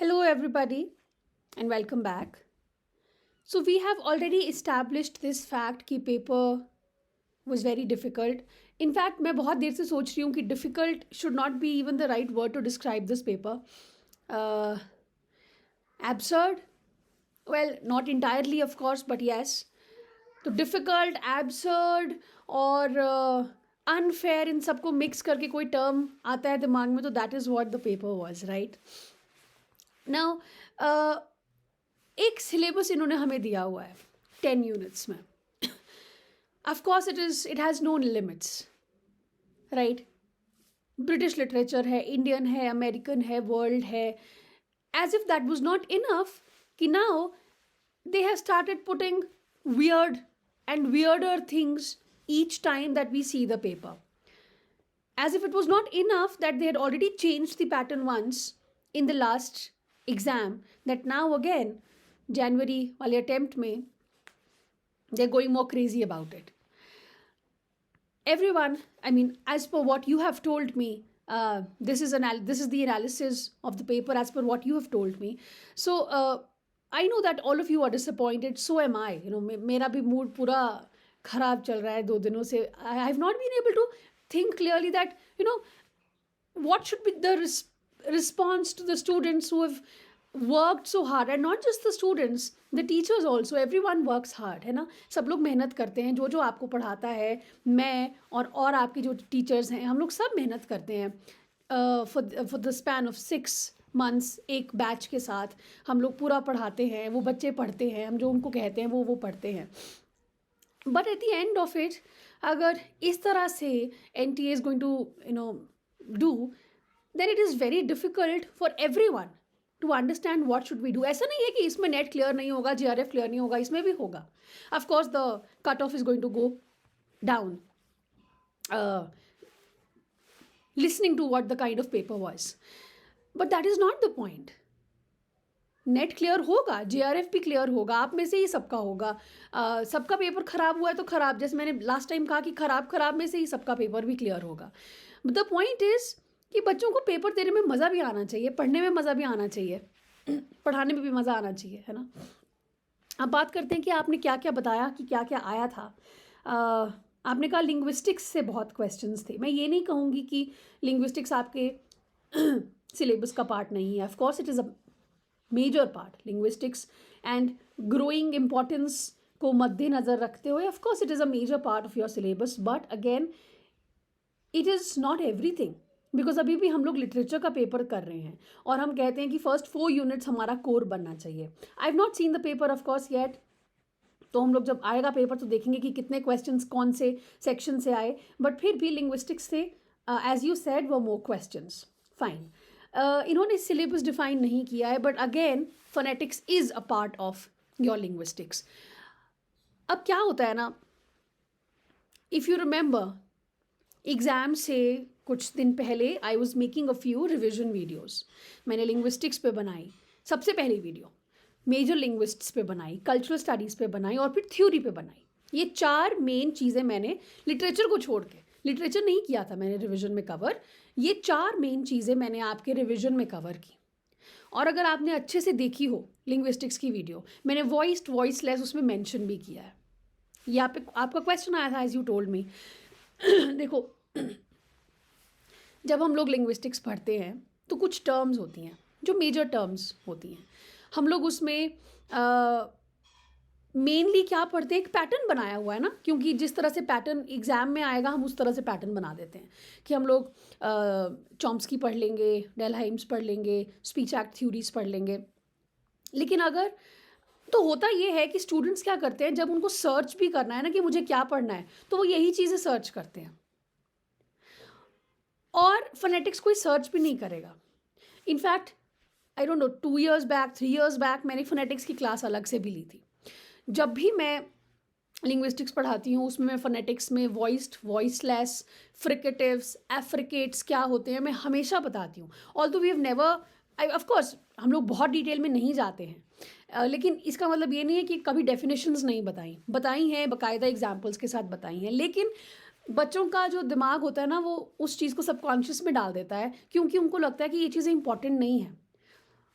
Hello, everybody, and welcome back. So, we have already established this fact कि paper was very difficult. In fact, मैं बहुत देर से सोच रही हूँ कि difficult should not be even the right word to describe this paper. Uh, Absurd? Well, not entirely, of course, but yes. तो difficult, absurd और unfair इन सबको mix करके कोई term आता है दिमाग में तो that is what the paper was, right? Now, एक सिलेबस इन्होंने हमें दिया हुआ है 10 यूनिट्स में. Of course it has no limits, right. British literature है, इंडियन है, अमेरिकन है, वर्ल्ड है. As if that was not enough कि now they have started putting weird and weirder things each time that we see the paper. As if it was not enough that they had already changed the pattern once in the last exam, that now again January वाले attempt में they're going more crazy about it. Everyone, I mean, as per what you have told me, this is the analysis of the paper as per what you have told me. So I know that all of you are disappointed. So am I. You know, मेरा भी mood पूरा खराब चल रहा है 2 दिनों से. I have not been able to think clearly that, you know, what should be the response to the students who have worked so hard. And not just the students, the teachers also. Everyone works hard, है ना. सब लोग मेहनत करते हैं. जो आपको पढ़ाता है, मैं और आपके जो टीचर्स हैं, हम लोग सब मेहनत करते हैं for the span of 6 months एक बैच के साथ हम लोग पूरा पढ़ाते हैं. वो बच्चे पढ़ते हैं, हम जो उनको कहते हैं वो पढ़ते हैं. But at the end of it, अगर इस तरह से NTA is going to, you know, do, then it is very difficult for everyone to understand what should we do. ऐसा नहीं है कि इसमें नेट क्लियर नहीं होगा, JRF क्लियर नहीं होगा, इसमें भी होगा. Of course the cutoff is going to go down, listening to what the kind of paper was. But that is not the point. Net clear होगा, JRF भी क्लियर होगा, आप में से ही सबका होगा. सबका पेपर ख़राब हुआ है तो ख़राब, जैसे मैंने लास्ट टाइम कहा कि ख़राब में से ही सबका पेपर भी क्लियर होगा. बट द पॉइंट इज़ कि बच्चों को पेपर देने में मज़ा भी आना चाहिए, पढ़ने में मज़ा भी आना चाहिए, पढ़ाने में भी मज़ा आना चाहिए, है ना. अब बात करते हैं कि आपने क्या क्या बताया, कि क्या क्या आया था. आपने कहा लिंग्विस्टिक्स से बहुत क्वेश्चंस थे. मैं ये नहीं कहूँगी कि लिंग्विस्टिक्स आपके सिलेबस का पार्ट नहीं है. Of course it is a major part. Linguistics and growing importance को मद्देनज़र रखते हुए of course it is a major part of your syllabus. But again it is not everything, because अभी भी हम लोग लिटरेचर का पेपर कर रहे हैं और हम कहते हैं कि फर्स्ट 4 यूनिट्स हमारा कोर बनना चाहिए. I have not seen the paper of course yet, तो हम लोग जब आएगा पेपर तो देखेंगे कि कितने क्वेश्चंस कौन से सेक्शन से आए. बट फिर भी लिंग्विस्टिक्स से एज यू सेड वो मोर क्वेश्चंस. फाइन. इन्होंने सिलेबस डिफाइन नहीं किया है, but again phonetics is a part of your linguistics. अब क्या होता है ना, इफ़ यू रिमेंबर एग्ज़ाम से कुछ दिन पहले I was making a few revision videos. मैंने लिंग्विस्टिक्स पे बनाई सबसे पहली वीडियो, मेजर लिंग्विस्ट्स पे बनाई, कल्चरल स्टडीज़ पे बनाई और फिर थ्योरी पे बनाई. ये 4 मेन चीज़ें मैंने लिटरेचर को छोड़ के, लिटरेचर नहीं किया था मैंने रिविजन में कवर. ये 4 मेन चीज़ें मैंने आपके रिविजन में कवर की. और अगर आपने अच्छे से देखी हो लिंग्विस्टिक्स की वीडियो, मैंने वॉइसलेस उसमें मेंशन भी किया है. ये आपका क्वेश्चन आया था एज यू टोल्ड मी. देखो, जब हम लोग लिंग्विस्टिक्स पढ़ते हैं तो कुछ टर्म्स होती हैं जो मेजर टर्म्स होती हैं. हम लोग उसमें मेनली क्या पढ़ते हैं, एक पैटर्न बनाया हुआ है ना, क्योंकि जिस तरह से पैटर्न एग्ज़ाम में आएगा हम उस तरह से पैटर्न बना देते हैं कि हम लोग चॉम्स्की पढ़ लेंगे, डेलहाइम्स पढ़ लेंगे, स्पीच एक्ट थ्योरीज पढ़ लेंगे. लेकिन अगर तो होता ये है कि स्टूडेंट्स क्या करते हैं, जब उनको सर्च भी करना है ना कि मुझे क्या पढ़ना है, तो वो यही चीज़ें सर्च करते हैं. और फोनेटिक्स कोई सर्च भी नहीं करेगा. In fact I don't know 2 years back 3 years back मैंने फोनेटिक्स की क्लास अलग से भी ली थी. जब भी मैं लिंग्विस्टिक्स पढ़ाती हूँ उसमें मैं फोनेटिक्स में वॉइस्ड, वॉइसलेस, फ्रिकेटिव्स, एफ्रिकेट्स क्या होते हैं मैं हमेशा बताती हूँ. Although we have never, of course हम लोग बहुत डिटेल में नहीं जाते हैं, लेकिन इसका मतलब ये नहीं है कि कभी डेफिनेशंस नहीं बताई हैं, बाकायदा एग्जाम्पल्स के साथ बताई हैं. लेकिन बच्चों का जो दिमाग होता है ना, वो उस चीज़ को सबकॉन्शियस में डाल देता है क्योंकि उनको लगता है कि ये चीज़ें इंपॉर्टेंट नहीं है.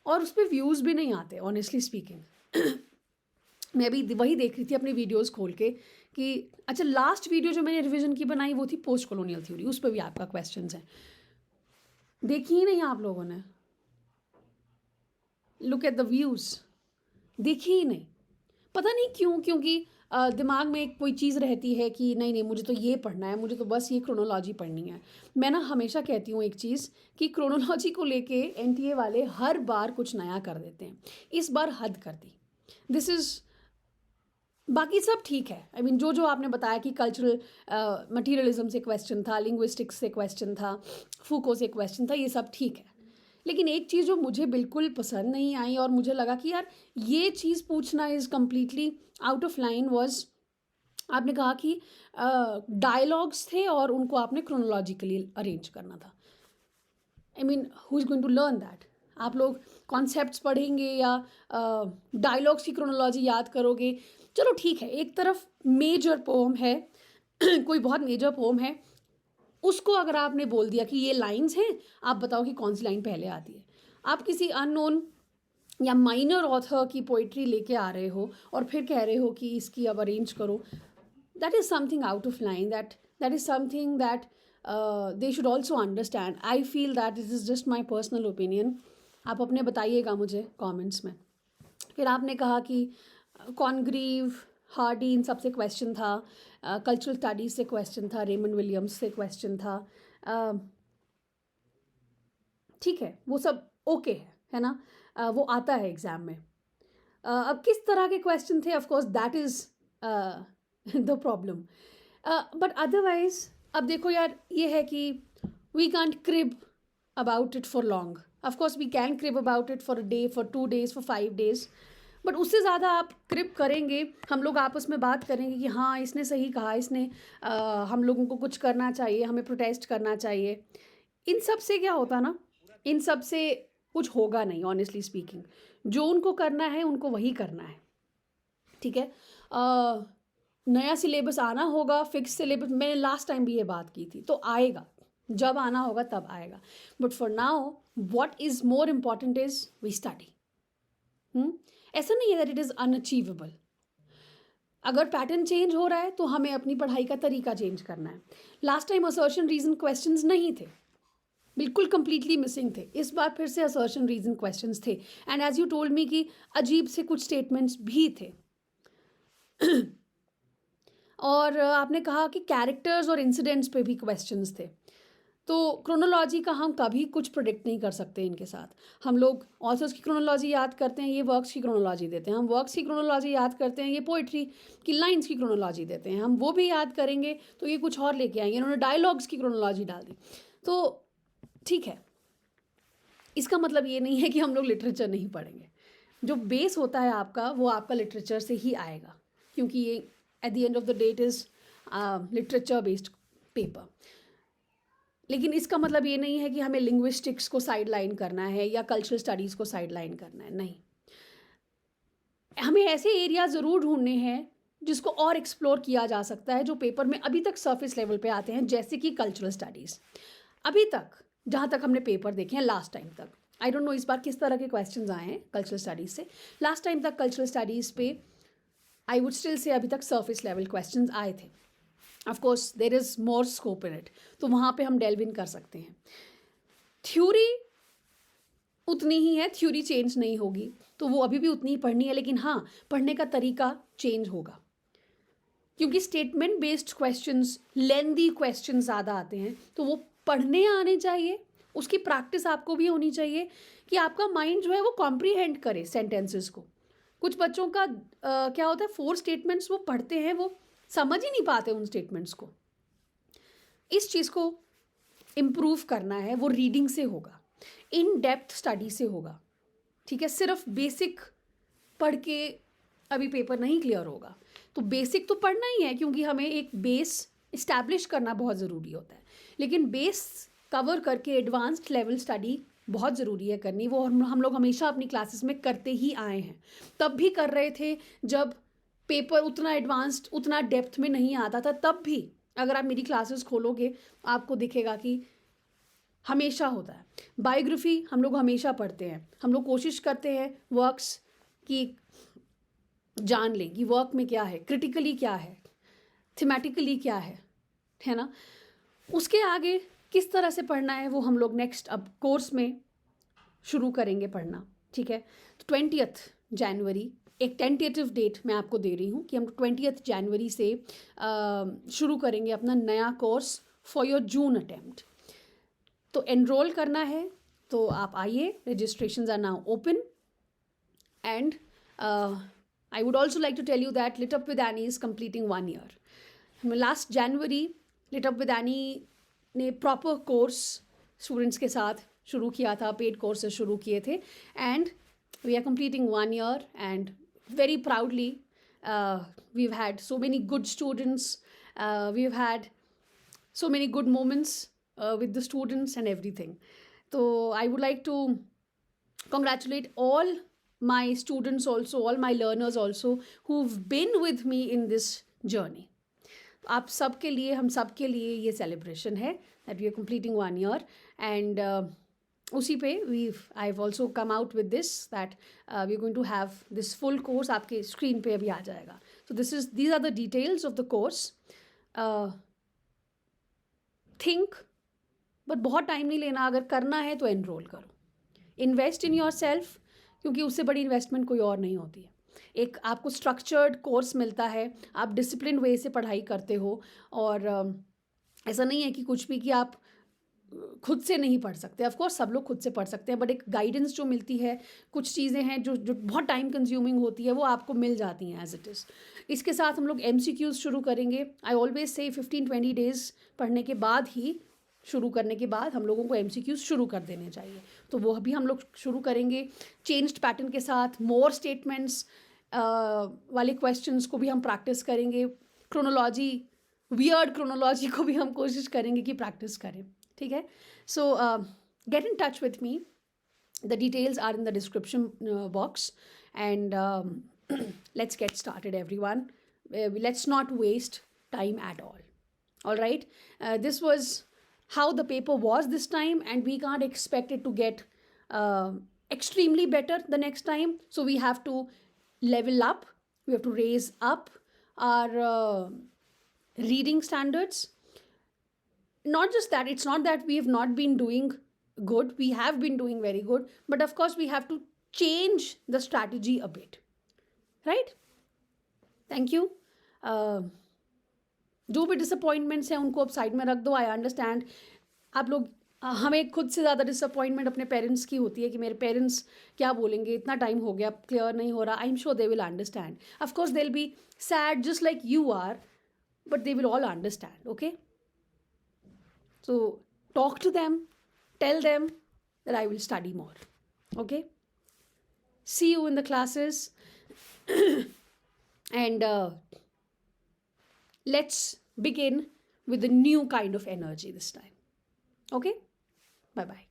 और उस पर व्यूज़ भी नहीं आते ऑनेस्टली स्पीकिंग। मैं भी वही देख रही थी अपने वीडियोस खोल के कि अच्छा, लास्ट वीडियो जो मैंने रिवीजन की बनाई वो थी पोस्ट कॉलोनियल थ्योरी, उस पर भी आपका क्वेश्चंस हैं, देखी ही नहीं आप लोगों ने। लुक एट द व्यूज़, देखी ही नहीं, पता नहीं क्यों, क्योंकि दिमाग में एक कोई चीज़ रहती है कि नहीं नहीं मुझे तो ये पढ़ना है, मुझे तो बस ये क्रोनोलॉजी पढ़नी है। मैं ना हमेशा कहती हूँ एक चीज़ कि क्रोनोलॉजी को लेके एनटीए वाले हर बार कुछ नया कर देते हैं, इस बार हद कर दी। दिस इज़, बाकी सब ठीक है, आई मीन जो जो आपने बताया कि कल्चरल मटीरियलिज्म से क्वेश्चन था, लिंग्विस्टिक्स से क्वेश्चन था, फूको से क्वेश्चन था, ये सब ठीक है। लेकिन एक चीज़ जो मुझे बिल्कुल पसंद नहीं आई और मुझे लगा कि यार ये चीज़ पूछना is completely out of line was, आपने कहा कि डायलॉग्स थे और उनको आपने क्रोनोलॉजिकली अरेंज करना था। I mean who is going to learn that? आप लोग कॉन्सेप्ट्स पढ़ेंगे या डायलॉग्स की क्रोनोलॉजी याद करोगे? चलो ठीक है, एक तरफ मेजर पोम है कोई बहुत मेजर पोम है, उसको अगर आपने बोल दिया कि ये लाइंस हैं, आप बताओ कि कौन सी लाइन पहले आती है। आप किसी अननोन या माइनर ऑथर की पोइट्री लेके आ रहे हो और फिर कह रहे हो कि इसकी अब अरेंज करो, that is something out of line, that is something that they should also understand. I feel that this is just my personal opinion, आप अपने बताइएगा मुझे कॉमेंट्स में। फिर आपने कहा कि कॉनग्रीव, हार्डी, इन सब से क्वेश्चन था, कल्चरल स्टडीज़ से क्वेश्चन था, रेमंड विलियम्स से क्वेश्चन था, ठीक है वो सब ओके है ना, वो आता है एग्ज़ाम में। अब किस तरह के क्वेश्चन थे, of course that is the problem, but otherwise अब देखो यार, ये है कि we can't crib about it for long. Of course we can crib about it for a day, for 2 days, for 5 days, but उससे ज़्यादा आप क्रिप करेंगे, हम लोग आपस में बात करेंगे कि हाँ इसने सही कहा, इसने हम लोगों को कुछ करना चाहिए, हमें प्रोटेस्ट करना चाहिए, इन सब से क्या होता ना, इन सब से कुछ होगा नहीं ऑनेस्टली स्पीकिंग। जो उनको करना है उनको वही करना है, ठीक है। नया सिलेबस आना होगा, फिक्स सिलेबस, मैंने लास्ट टाइम भी ये बात की थी, तो आएगा, जब आना होगा तब आएगा, but for now what is more important is we study. ऐसा नहीं है दैट इट इज़ अनअचीवेबल। अगर पैटर्न चेंज हो रहा है तो हमें अपनी पढ़ाई का तरीका चेंज करना है। Last time assertion reason questions नहीं थे, बिल्कुल कंप्लीटली मिसिंग थे, इस बार फिर से असर्शन रीजन क्वेश्चंस थे, and as you told me कि अजीब से कुछ स्टेटमेंट्स भी थे। और आपने कहा कि कैरेक्टर्स और इंसिडेंट्स पे भी क्वेश्चंस थे, तो क्रोनोलॉजी का हम कभी कुछ प्रोडिक्ट नहीं कर सकते इनके साथ। हम लोग ऑथर्स की क्रोनोलॉजी याद करते हैं, ये वर्क्स की क्रोनोलॉजी देते हैं, हम वर्क्स की क्रोनोलॉजी याद करते हैं, ये पोइट्री की लाइंस की क्रोनोलॉजी देते हैं, हम वो भी याद करेंगे तो ये कुछ और लेके आएंगे, इन्होंने डायलॉग्स की क्रोनोलॉजी डाल दी, तो ठीक है। इसका मतलब ये नहीं है कि हम लोग लिटरेचर नहीं पढ़ेंगे, जो बेस होता है आपका वो आपका लिटरेचर से ही आएगा, क्योंकि ये at the end of the day it is literature based paper. लेकिन इसका मतलब ये नहीं है कि हमें लिंग्विस्टिक्स को साइड लाइन करना है या कल्चरल स्टडीज़ को साइड लाइन करना है, नहीं। हमें ऐसे एरिया ज़रूर ढूंढने हैं जिसको और एक्सप्लोर किया जा सकता है, जो पेपर में अभी तक सरफेस लेवल पे आते हैं, जैसे कि कल्चरल स्टडीज़। अभी तक जहाँ तक हमने पेपर देखे हैं लास्ट टाइम तक, आई डोंट नो इस बार किस तरह के क्वेश्चंस आए हैं कल्चरल स्टडीज़ से। लास्ट टाइम तक कल्चरल स्टडीज़ पे आई वुड स्टिल से अभी तक सरफेस लेवल क्वेश्चंस आए थे। Of course there is more scope in it, तो वहाँ पे हम डेल्व इन कर सकते हैं। थ्योरी उतनी ही है, थ्योरी चेंज नहीं होगी, तो वो अभी भी उतनी ही पढ़नी है, लेकिन हाँ पढ़ने का तरीका चेंज होगा, क्योंकि स्टेटमेंट बेस्ड क्वेश्चंस, लेंदी क्वेश्चंस ज़्यादा आते हैं, तो वो पढ़ने आने चाहिए, उसकी प्रैक्टिस आपको भी होनी चाहिए कि आपका माइंड जो है वो कॉम्प्रीहेंड करे सेंटेंसेस को। कुछ बच्चों का क्या होता है, 4 स्टेटमेंट्स वो पढ़ते हैं, वो समझ ही नहीं पाते उन स्टेटमेंट्स को। इस चीज़ को इम्प्रूव करना है, वो रीडिंग से होगा, इन डेप्थ स्टडी से होगा, ठीक है। सिर्फ बेसिक पढ़ के अभी पेपर नहीं क्लियर होगा, तो बेसिक तो पढ़ना ही है, क्योंकि हमें एक बेस इस्टेब्लिश करना बहुत ज़रूरी होता है, लेकिन बेस कवर करके एडवांस्ड लेवल स्टडी बहुत ज़रूरी है करनी। वो हम लोग हमेशा अपनी क्लासेस में करते ही आए हैं, तब भी कर रहे थे जब पेपर उतना एडवांस्ड, उतना डेप्थ में नहीं आता था, तब भी अगर आप मेरी क्लासेस खोलोगे आपको दिखेगा कि हमेशा होता है। बायोग्राफी हम लोग हमेशा पढ़ते हैं, हम लोग कोशिश करते हैं वर्क्स की जान लें कि वर्क में क्या है, क्रिटिकली क्या है, थीमेटिकली क्या है ना। उसके आगे किस तरह से पढ़ना है वो हम लोग नेक्स्ट अब कोर्स में शुरू करेंगे पढ़ना, ठीक है। तो 20 जनवरी एक टेंटेटिव डेट मैं आपको दे रही हूँ कि हम 20 जनवरी से शुरू करेंगे अपना नया course for your June attempt. तो एनरोल करना है तो आप आइए, registrations are now open and I would also like to tell you that Lit Up with Annie is completing 1 year. Last January Lit Up with Annie ने proper course students के साथ शुरू किया था, पेड कोर्सेज शुरू किए थे and we are completing 1 year and very proudly we've had so many good students, we've had so many good moments with the students and everything. So I would like to congratulate all my students also, all my learners also who've been with me in this journey. आप सबके लिए, हम सबके लिए ये celebration है that we are completing 1 year and उसी पे I've also come out with this that we're going to have this full course आपके स्क्रीन पे अभी आ जाएगा. So these are the details of the course. Think, but बहुत time नहीं लेना, अगर करना है तो एनरोल करो, इन्वेस्ट इन योर सेल्फ, क्योंकि उससे बड़ी इन्वेस्टमेंट कोई और नहीं होती है. एक आपको स्ट्रक्चर्ड कोर्स मिलता है, आप डिसिप्लिन वे से पढ़ाई करते हो और ऐसा नहीं है कि कुछ भी कि आप खुद से नहीं पढ़ सकते. ऑफ कोर्स सब लोग खुद से पढ़ सकते हैं, बट एक गाइडेंस जो मिलती है, कुछ चीज़ें हैं जो बहुत टाइम कंज्यूमिंग होती है, वो आपको मिल जाती हैं एज इट इज़. इसके साथ हम लोग MCQs शुरू करेंगे. आई ऑलवेज से 15-20 डेज पढ़ने के बाद ही, शुरू करने के बाद हम लोगों को MCQs शुरू कर देने चाहिए. तो वो अभी हम लोग शुरू करेंगे चेंज्ड पैटर्न के साथ. मोर स्टेटमेंट्स वाले क्वेश्चंस को भी हम प्रैक्टिस करेंगे. क्रोनोलॉजी, वियर्ड क्रोनोलॉजी को भी हम कोशिश करेंगे कि प्रैक्टिस करें, ठीक है. So get in touch with me, the details are in the description box and let's get started everyone. Let's not waste time at all. All right, this was how the paper was this time, and we can't expect it to get extremely better the next time. So we have to level up, we have to raise up our reading standards. Not just that, it's not that we have not been doing good, we have been doing very good, but of course we have to change the strategy a bit, right? Thank you. जो भी disappointments हैं उनको अब side में रख दो. I understand आप लोग, हमें खुद से ज़्यादा डिसअपॉइंटमेंट अपने पेरेंट्स की होती है कि मेरे पेरेंट्स क्या बोलेंगे, इतना टाइम हो गया, क्लियर नहीं हो रहा. I am sure they will understand. Of course they will be sad just like you are, but they will all understand. Okay, so talk to them, tell them that I will study more. Okay, see you in the classes and let's begin with a new kind of energy this time. Okay, bye bye.